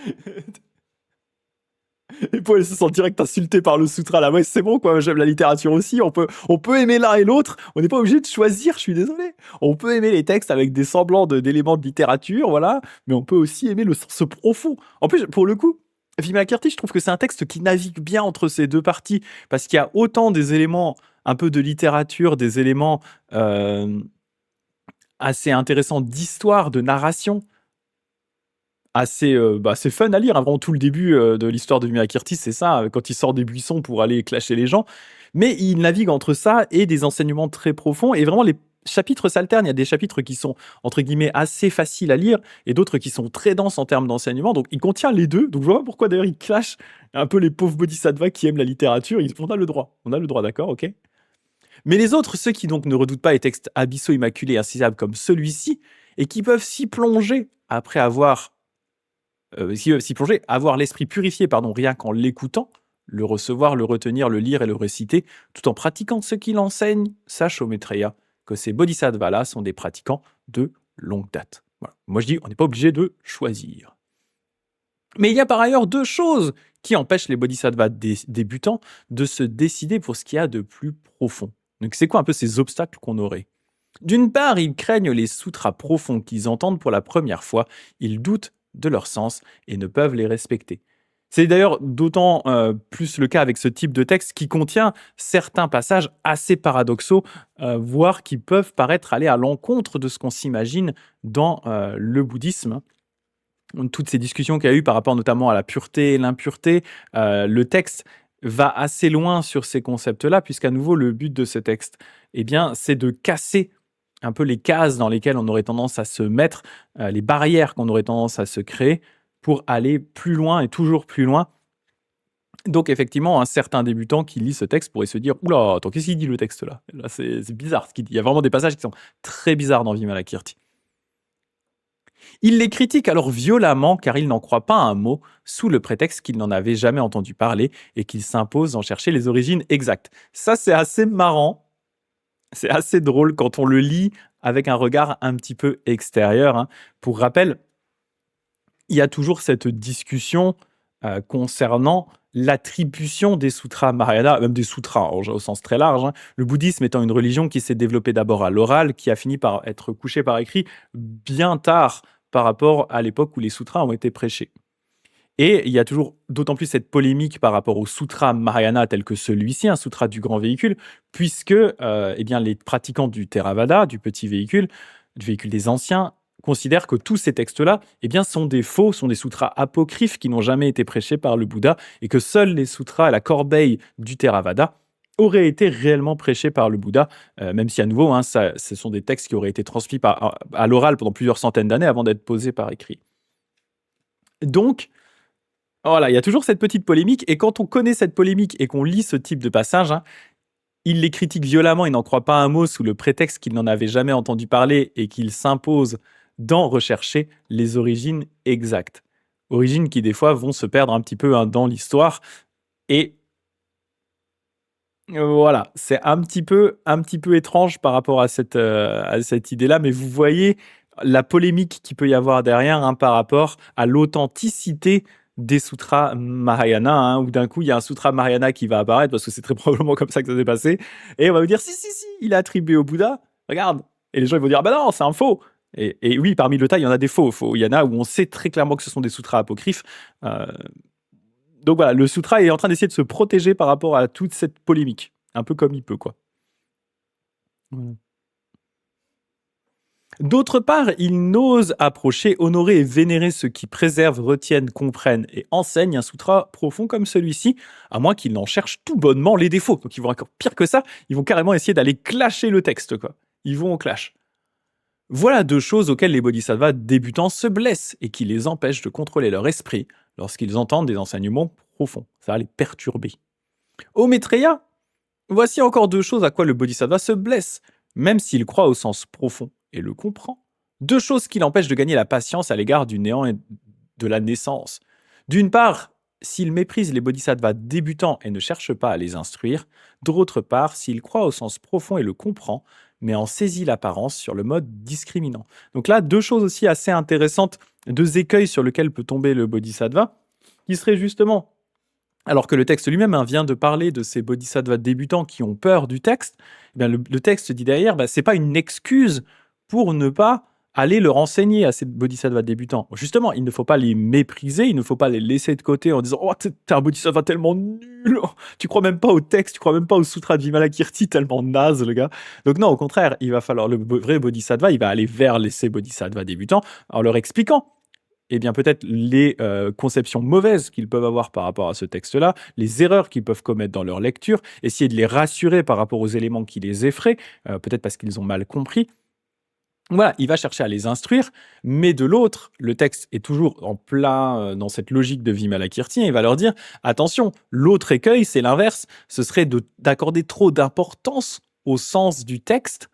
Et pour elle se sent direct insulté par le sutra là. Ouais, c'est bon quoi, j'aime la littérature aussi. On peut aimer l'un et l'autre. On n'est pas obligé de choisir, je suis désolé. On peut aimer les textes avec des semblants d'éléments de littérature, voilà. Mais on peut aussi aimer le sens profond. En plus, pour le coup, Vimalakirti, je trouve que c'est un texte qui navigue bien entre ces deux parties. Parce qu'il y a autant des éléments un peu de littérature, des éléments assez intéressants d'histoire, de narration, assez fun à lire. Vraiment, tout le début de l'histoire de Vimalakirti, c'est ça, quand il sort des buissons pour aller clasher les gens. Mais il navigue entre ça et des enseignements très profonds. Et vraiment, les chapitres s'alternent. Il y a des chapitres qui sont, entre guillemets, assez faciles à lire et d'autres qui sont très denses en termes d'enseignement. Donc, il contient les deux. Donc, je vois pas pourquoi, d'ailleurs, il clash un peu les pauvres bodhisattvas qui aiment la littérature. On a le droit. On a le droit, d'accord, ok. Mais les autres, ceux qui donc ne redoutent pas les textes abyssaux, immaculés et insaisissables comme celui-ci, et qui peuvent s'y plonger après avoir s'y plonger, avoir l'esprit purifié, rien qu'en l'écoutant, le recevoir, le retenir, le lire et le réciter, tout en pratiquant ce qu'il enseigne, sache au Maitreya que ces bodhisattvas-là sont des pratiquants de longue date. Voilà. Moi je dis, on n'est pas obligé de choisir. Mais il y a par ailleurs deux choses qui empêchent les bodhisattvas débutants de se décider pour ce qu'il y a de plus profond. Donc c'est quoi un peu ces obstacles qu'on aurait? D'une part, ils craignent les sutras profonds qu'ils entendent pour la première fois, ils doutent de leur sens et ne peuvent les respecter. C'est d'ailleurs d'autant plus le cas avec ce type de texte qui contient certains passages assez paradoxaux, voire qui peuvent paraître aller à l'encontre de ce qu'on s'imagine dans le bouddhisme. Toutes ces discussions qu'il y a eu par rapport notamment à la pureté et l'impureté, le texte va assez loin sur ces concepts-là, puisqu'à nouveau, le but de ce texte, eh bien, c'est de casser un peu les cases dans lesquelles on aurait tendance à se mettre, les barrières qu'on aurait tendance à se créer pour aller plus loin et toujours plus loin. Donc effectivement, un certain débutant qui lit ce texte pourrait se dire: «Ouh là, attends, qu'est-ce qu'il dit le texte là? Là, c'est bizarre ce qu'il dit». Il y a vraiment des passages qui sont très bizarres dans Vimalakirti. Il les critique alors violemment car il n'en croit pas un mot, sous le prétexte qu'il n'en avait jamais entendu parler et qu'il s'impose d'en chercher les origines exactes. Ça, c'est assez marrant, c'est assez drôle quand on le lit avec un regard un petit peu extérieur, hein. Pour rappel, il y a toujours cette discussion concernant l'attribution des sutras Mahayana, même des sutras au sens très large, hein. Le bouddhisme étant une religion qui s'est développée d'abord à l'oral, qui a fini par être couchée par écrit bien tard par rapport à l'époque où les sutras ont été prêchés. Et il y a toujours d'autant plus cette polémique par rapport au sutra Mahayana tel que celui-ci, un sutra du grand véhicule, puisque eh bien, les pratiquants du Theravada, du petit véhicule, du véhicule des anciens, considèrent que tous ces textes-là eh bien, sont des faux, sont des sutras apocryphes qui n'ont jamais été prêchés par le Bouddha, et que seuls les sutras, la corbeille du Theravada, auraient été réellement prêchés par le Bouddha, même si à nouveau, hein, ce sont des textes qui auraient été transmis à l'oral pendant plusieurs centaines d'années avant d'être posés par écrit. Donc, voilà, il y a toujours cette petite polémique, et quand on connaît cette polémique et qu'on lit ce type de passage, hein, il les critique violemment et n'en croit pas un mot sous le prétexte qu'il n'en avait jamais entendu parler et qu'il s'impose d'en rechercher les origines exactes. Origines qui, des fois, vont se perdre un petit peu hein, dans l'histoire. Et voilà, c'est un petit peu étrange par rapport à cette idée-là, mais vous voyez la polémique qu'il peut y avoir derrière hein, par rapport à l'authenticité des sutras Mahayana, hein, où d'un coup il y a un sutra Mahayana qui va apparaître, parce que c'est très probablement comme ça que ça s'est passé, et on va vous dire si, il est attribué au Bouddha, regarde. Et les gens ils vont dire bah non, c'est un faux. Et oui, parmi le tas, il y en a des faux. Il y en a où on sait très clairement que ce sont des sutras apocryphes. Euh, donc voilà, le sutra est en train d'essayer de se protéger par rapport à toute cette polémique. Un peu comme il peut, quoi. Voilà. D'autre part, il n'ose approcher, honorer et vénérer ceux qui préservent, retiennent, comprennent et enseignent un sutra profond comme celui-ci, à moins qu'ils n'en cherchent tout bonnement les défauts. Donc ils vont encore pire que ça, ils vont carrément essayer d'aller clasher le texte, quoi. Ils vont au clash. Voilà deux choses auxquelles les bodhisattvas débutants se blessent et qui les empêchent de contrôler leur esprit lorsqu'ils entendent des enseignements profonds. Ça va les perturber. Ô Maitreya, voici encore deux choses à quoi le bodhisattva se blesse, même s'il croit au sens profond et le comprend. Deux choses qui l'empêchent de gagner la patience à l'égard du néant et de la naissance. D'une part, s'il méprise les bodhisattvas débutants et ne cherche pas à les instruire. D'autre part, s'il croit au sens profond et le comprend, mais en saisit l'apparence sur le mode discriminant. Donc là, deux choses aussi assez intéressantes, deux écueils sur lesquels peut tomber le bodhisattva, qui seraient justement alors que le texte lui-même hein, vient de parler de ces bodhisattvas débutants qui ont peur du texte, eh bien le texte dit derrière, ce n'est pas une excuse pour ne pas aller leur enseigner à ces bodhisattvas débutants. Justement, il ne faut pas les mépriser, il ne faut pas les laisser de côté en disant « Oh, t'es un bodhisattva tellement nul, tu crois même pas au texte, tu crois même pas au sutra de Vimalakirti, tellement naze le gars. » Donc non, au contraire, il va falloir, le vrai bodhisattva, il va aller vers ces bodhisattvas débutants en leur expliquant eh bien peut-être les conceptions mauvaises qu'ils peuvent avoir par rapport à ce texte-là, les erreurs qu'ils peuvent commettre dans leur lecture, essayer de les rassurer par rapport aux éléments qui les effraient, peut-être parce qu'ils ont mal compris. Voilà, il va chercher à les instruire, mais de l'autre, le texte est toujours en plein dans cette logique de Vimalakirti, et il va leur dire, attention, l'autre écueil, c'est l'inverse, ce serait d'accorder trop d'importance au sens du texte,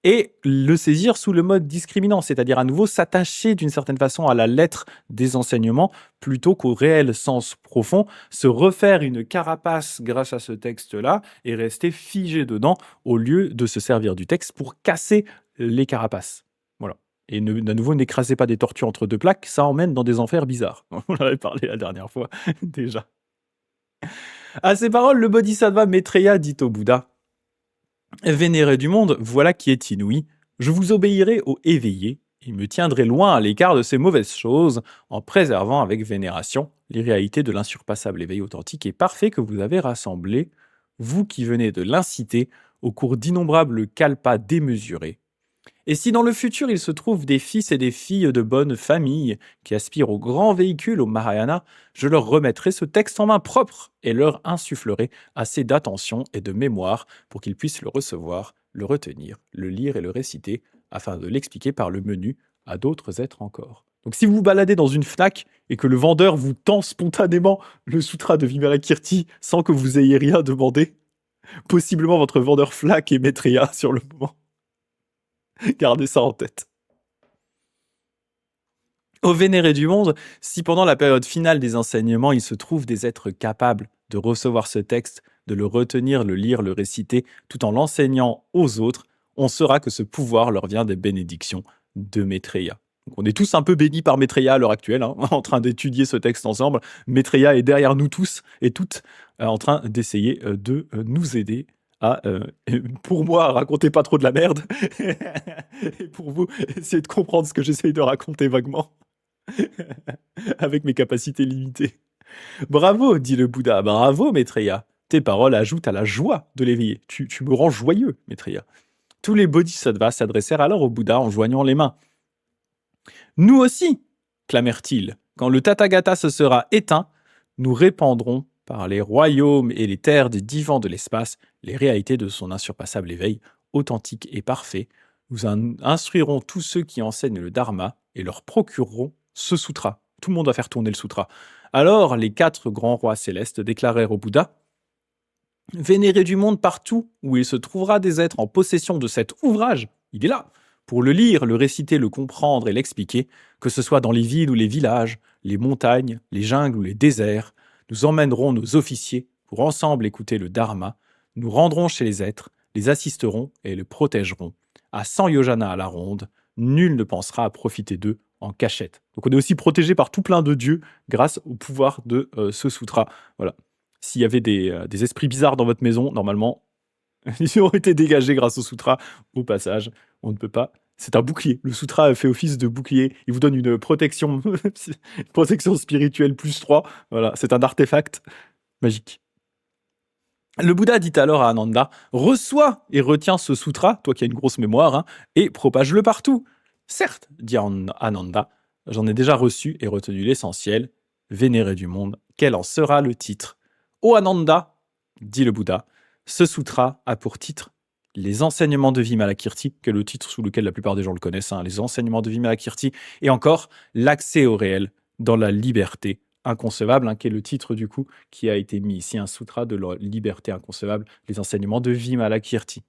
et le saisir sous le mode discriminant, c'est-à-dire à nouveau s'attacher d'une certaine façon à la lettre des enseignements plutôt qu'au réel sens profond, se refaire une carapace grâce à ce texte-là et rester figé dedans au lieu de se servir du texte pour casser les carapaces. Voilà. Et à nouveau, n'écrasez pas des tortues entre deux plaques, ça emmène dans des enfers bizarres. On en avait parlé la dernière fois déjà. À ces paroles, le bodhisattva Maitreya dit au Bouddha: Vénéré du monde, voilà qui est inouï. Je vous obéirai au éveillé et me tiendrai loin à l'écart de ces mauvaises choses, en préservant avec vénération les réalités de l'insurpassable éveil authentique et parfait que vous avez rassemblé, vous qui venez de l'inciter au cours d'innombrables calpas démesurés. Et si dans le futur il se trouve des fils et des filles de bonne famille qui aspirent au grand véhicule au Mahayana, je leur remettrai ce texte en main propre et leur insufflerai assez d'attention et de mémoire pour qu'ils puissent le recevoir, le retenir, le lire et le réciter, afin de l'expliquer par le menu à d'autres êtres encore. Donc si vous vous baladez dans une FNAC et que le vendeur vous tend spontanément le sutra de Vimalakirti sans que vous ayez rien demandé, possiblement votre vendeur FNAC est Maitreya sur le moment. Gardez ça en tête. Ô vénéré du monde, si pendant la période finale des enseignements, il se trouve des êtres capables de recevoir ce texte, de le retenir, le lire, le réciter, tout en l'enseignant aux autres, on saura que ce pouvoir leur vient des bénédictions de Maitreya. Donc on est tous un peu bénis par Maitreya à l'heure actuelle, hein, en train d'étudier ce texte ensemble. Maitreya est derrière nous tous et toutes, en train d'essayer de nous aider à, pour moi, raconter pas trop de la merde, et pour vous, essayer de comprendre ce que j'essaye de raconter vaguement, avec mes capacités limitées. Bravo, dit le Bouddha, bravo, Maitreya. Tes paroles ajoutent à la joie de l'éveillé. Tu me rends joyeux, Maitreya. Tous les bodhisattvas s'adressèrent alors au Bouddha en joignant les mains. Nous aussi, clamèrent-ils, quand le Tathagata se sera éteint, nous répandrons par les royaumes et les terres des divans de l'espace les réalités de son insurpassable éveil, authentique et parfait. Nous instruirons tous ceux qui enseignent le Dharma et leur procureront ce sutra. Tout le monde va faire tourner le sutra. Alors les 4 grands rois célestes déclarèrent au Bouddha: Vénéré du monde, partout où il se trouvera des êtres en possession de cet ouvrage, il est là, pour le lire, le réciter, le comprendre et l'expliquer, que ce soit dans les villes ou les villages, les montagnes, les jungles ou les déserts. Nous emmènerons nos officiers pour ensemble écouter le Dharma, nous rendrons chez les êtres, les assisterons et les protégerons. À 100 yojanas à la ronde, nul ne pensera à profiter d'eux en cachette. Donc on est aussi protégé par tout plein de dieux grâce au pouvoir de ce sutra. Voilà. S'il y avait des esprits bizarres dans votre maison, normalement, ils ont été dégagés grâce au sutra. Au passage, on ne peut pas. C'est un bouclier. Le sutra fait office de bouclier. Il vous donne une protection, protection spirituelle +3. Voilà, c'est un artefact magique. Le Bouddha dit alors à Ananda: reçois et retiens ce sutra, toi qui as une grosse mémoire, hein, et propage-le partout. Certes, dit Ananda, j'en ai déjà reçu et retenu l'essentiel. Vénéré du monde, quel en sera le titre? Ô Ananda, dit le Bouddha, ce sutra a pour titre les enseignements de Vimalakirti, qui est le titre sous lequel la plupart des gens le connaissent, hein, les enseignements de Vimalakirti, et encore l'accès au réel dans la liberté inconcevable, hein, qui est le titre du coup qui a été mis ici, un sutra de la liberté inconcevable, les enseignements de Vimalakirti.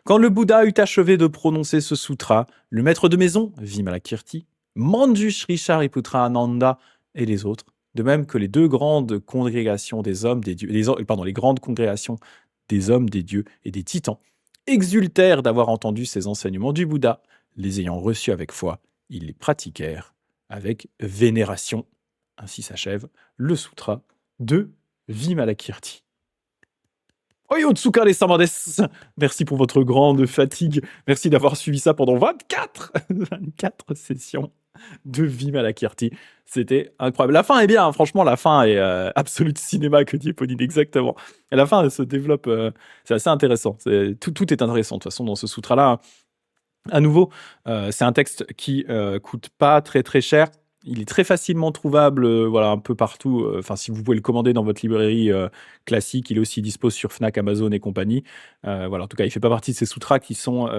Quand le Bouddha eut achevé de prononcer ce sutra, le maître de maison, Vimalakirti, Manju Sri Shariputra Ananda et les autres, de même que les 2 grandes congrégations des hommes, des dieux, les grandes congrégations des hommes, des dieux et des titans, exultèrent d'avoir entendu ces enseignements du Bouddha. Les ayant reçus avec foi, ils les pratiquèrent avec vénération. Ainsi s'achève le sutra de Vimalakirti. Oyo Tsukare Samades, merci pour votre grande fatigue. Merci d'avoir suivi ça pendant 24 sessions de Vimalakirti. C'était incroyable. La fin est bien, hein, franchement, la fin est absolute cinéma, que dit Pauline, exactement. Et la fin, elle se développe, c'est assez intéressant. Tout est intéressant, de toute façon, dans ce sutra-là. À nouveau, c'est un texte qui coûte pas très très cher. Il est très facilement trouvable, voilà, un peu partout. Enfin, si vous pouvez le commander dans votre librairie classique, il est aussi dispo sur Fnac, Amazon et compagnie. Voilà, en tout cas, il fait pas partie de ces sous-tracks qui sont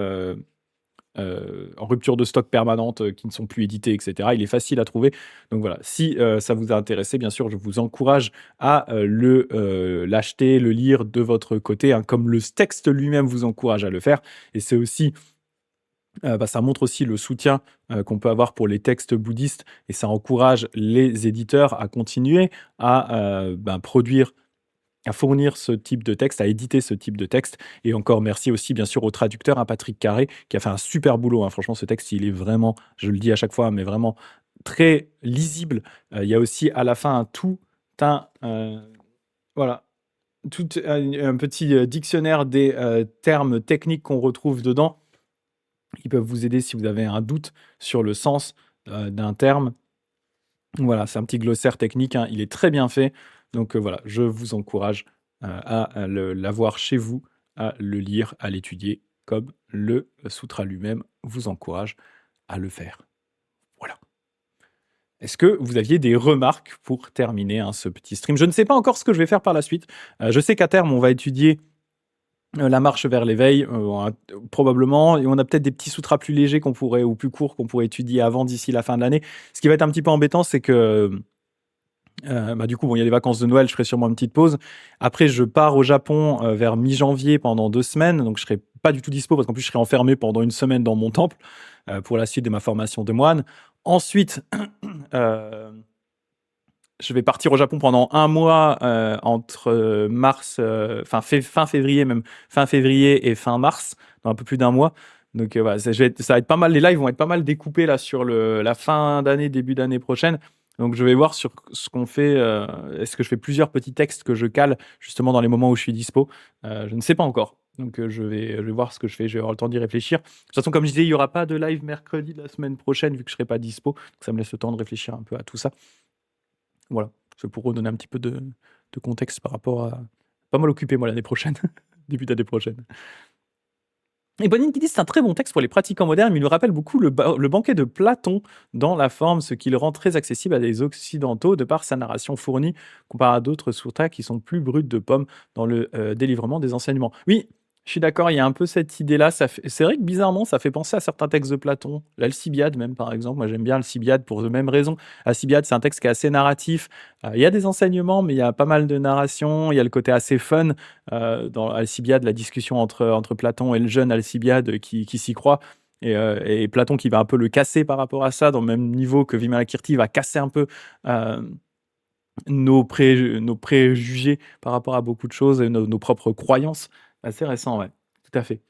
en rupture de stock permanente, qui ne sont plus édités, etc. Il est facile à trouver. Donc voilà, si ça vous a intéressé, bien sûr, je vous encourage à l'acheter, le lire de votre côté, hein, comme le texte lui-même vous encourage à le faire. Et c'est aussi ça montre aussi le soutien qu'on peut avoir pour les textes bouddhistes, et ça encourage les éditeurs à continuer à produire, à fournir ce type de texte, à éditer ce type de texte. Et encore merci aussi bien sûr au traducteur, hein, Patrick Carré, qui a fait un super boulot, hein. Franchement, ce texte, il est vraiment, je le dis à chaque fois, mais vraiment très lisible. Il y a aussi à la fin voilà, un petit dictionnaire des termes techniques qu'on retrouve dedans. Ils peuvent vous aider si vous avez un doute sur le sens d'un terme. Voilà, c'est un petit glossaire technique, hein, il est très bien fait. Donc voilà, je vous encourage à l'avoir chez vous, à le lire, à l'étudier, comme le sutra lui-même vous encourage à le faire. Voilà. Est-ce que vous aviez des remarques pour terminer, hein, ce petit stream? Je ne sais pas encore ce que je vais faire par la suite. Je sais qu'à terme, on va étudier la marche vers l'éveil, probablement, et on a peut-être des petits sutras plus légers qu'on pourrait ou plus courts qu'on pourrait étudier avant, d'ici la fin de l'année. Ce qui va être un petit peu embêtant, c'est que bah, du coup, bon, il y a les vacances de Noël, je ferai sûrement une petite pause. Après, je pars au Japon vers mi-janvier pendant 2 semaines, donc je serai pas du tout dispo parce qu'en plus, je serai enfermé pendant une semaine dans mon temple pour la suite de ma formation de moine. Ensuite, je vais partir au Japon pendant 1 mois entre mars, fin février même, fin février et fin mars, dans un peu plus d'1 mois. Donc voilà, ça va être pas mal, les lives vont être pas mal découpés là sur la fin d'année, début d'année prochaine. Donc je vais voir sur ce qu'on fait, est-ce que je fais plusieurs petits textes que je cale justement dans les moments où je suis dispo? Je ne sais pas encore. Donc je vais voir ce que je fais, je vais avoir le temps d'y réfléchir. De toute façon, comme je disais, il y aura pas de live mercredi de la semaine prochaine vu que je serai pas dispo. Donc ça me laisse le temps de réfléchir un peu à tout ça. Voilà, c'est pour redonner un petit peu de contexte par rapport à pas mal occupé moi l'année prochaine, début d'année prochaine. Et Bonine qui dit: «C'est un très bon texte pour les pratiquants modernes, mais il nous rappelle beaucoup le banquet de Platon dans la forme, ce qui le rend très accessible à des occidentaux de par sa narration fournie, comparé à d'autres sutras qui sont plus brutes de pommes dans le, délivrement des enseignements». Oui, je suis d'accord, il y a un peu cette idée-là, c'est vrai que bizarrement, ça fait penser à certains textes de Platon. L'Alcibiade même, par exemple, moi j'aime bien Alcibiade pour de mêmes raisons. Alcibiade, c'est un texte qui est assez narratif, il y a des enseignements, mais il y a pas mal de narration, il y a le côté assez fun, dans Alcibiade, la discussion entre Platon et le jeune Alcibiade qui s'y croit, et Platon qui va un peu le casser par rapport à ça, dans le même niveau que Vimalakirti va casser un peu nos préjugés par rapport à beaucoup de choses et nos propres croyances. Assez récent, ouais, tout à fait.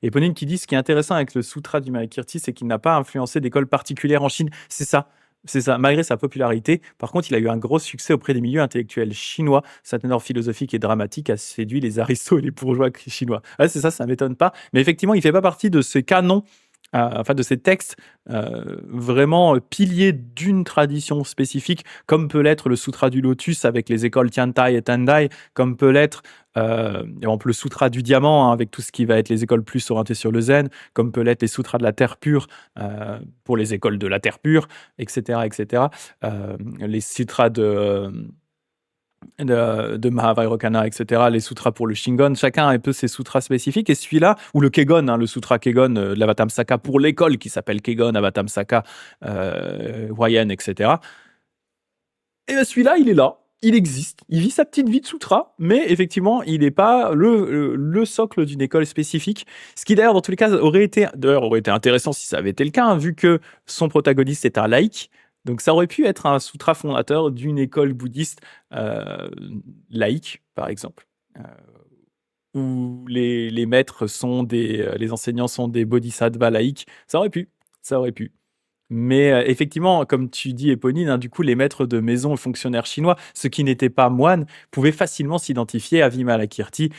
Et Ponine qui dit: «Ce qui est intéressant avec le sutra du Vimalakirti, c'est qu'il n'a pas influencé d'école particulière en Chine». C'est ça, malgré sa popularité. Par contre, il a eu un gros succès auprès des milieux intellectuels chinois. Sa teneur philosophique et dramatique a séduit les aristos et les bourgeois chinois. Ouais, c'est ça, ça m'étonne pas. Mais effectivement, il fait pas partie de ces canons, enfin de ces textes vraiment piliers d'une tradition spécifique, comme peut l'être le Sutra du Lotus avec les écoles Tiantai et Tendai, comme peut l'être par exemple le Sutra du Diamant, hein, avec tout ce qui va être les écoles plus orientées sur le zen, comme peut l'être les Sutras de la Terre pure pour les écoles de la Terre pure, etc. etc. Les Sutras de Mahavairocana, etc., les sutras pour le Shingon, chacun a un peu ses sutras spécifiques, et celui-là, ou le Kegon, hein, le sutra Kegon de l'Avatamsaka pour l'école qui s'appelle Kegon, Avatamsaka, Huayen, etc. Et bien celui-là, il est là, il existe, il vit sa petite vie de sutra, mais effectivement, il n'est pas le socle d'une école spécifique, ce qui d'ailleurs, dans tous les cas, aurait été intéressant si ça avait été le cas, hein, vu que son protagoniste est un laïc. Donc ça aurait pu être un sutra fondateur d'une école bouddhiste laïque, par exemple, où les maîtres sont les enseignants sont des bodhisattvas laïcs. Ça aurait pu, ça aurait pu. Mais effectivement, comme tu dis, Éponine, hein, du coup, les maîtres de maison et fonctionnaires chinois, ceux qui n'étaient pas moines, pouvaient facilement s'identifier à Vimalakirti.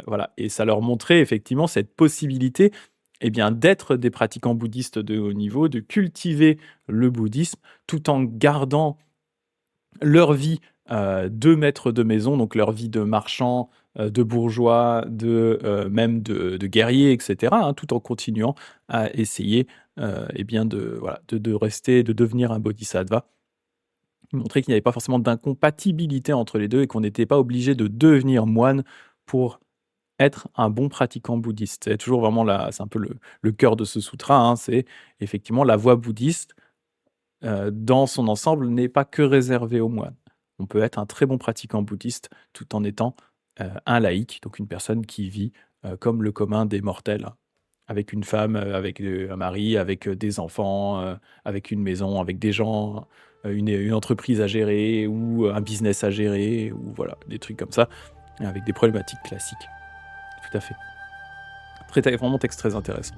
Voilà. Et ça leur montrait effectivement cette possibilité, eh bien, d'être des pratiquants bouddhistes de haut niveau, de cultiver le bouddhisme, tout en gardant leur vie de maîtres de maison, donc leur vie de marchands, de bourgeois, même de guerriers, etc., hein, tout en continuant à essayer eh bien de rester, de devenir un bodhisattva. Montrer qu'il n'y avait pas forcément d'incompatibilité entre les deux et qu'on n'était pas obligé de devenir moine pour être un bon pratiquant bouddhiste. C'est toujours vraiment c'est un peu le cœur de ce sutra, hein, c'est effectivement la voie bouddhiste dans son ensemble n'est pas que réservée aux moines. On peut être un très bon pratiquant bouddhiste tout en étant un laïc, donc une personne qui vit comme le commun des mortels, hein, avec une femme, avec un mari, avec des enfants, avec une maison, avec des gens, une entreprise à gérer ou un business à gérer, ou voilà, des trucs comme ça, avec des problématiques classiques. Tout à fait. Vraiment texte très intéressant.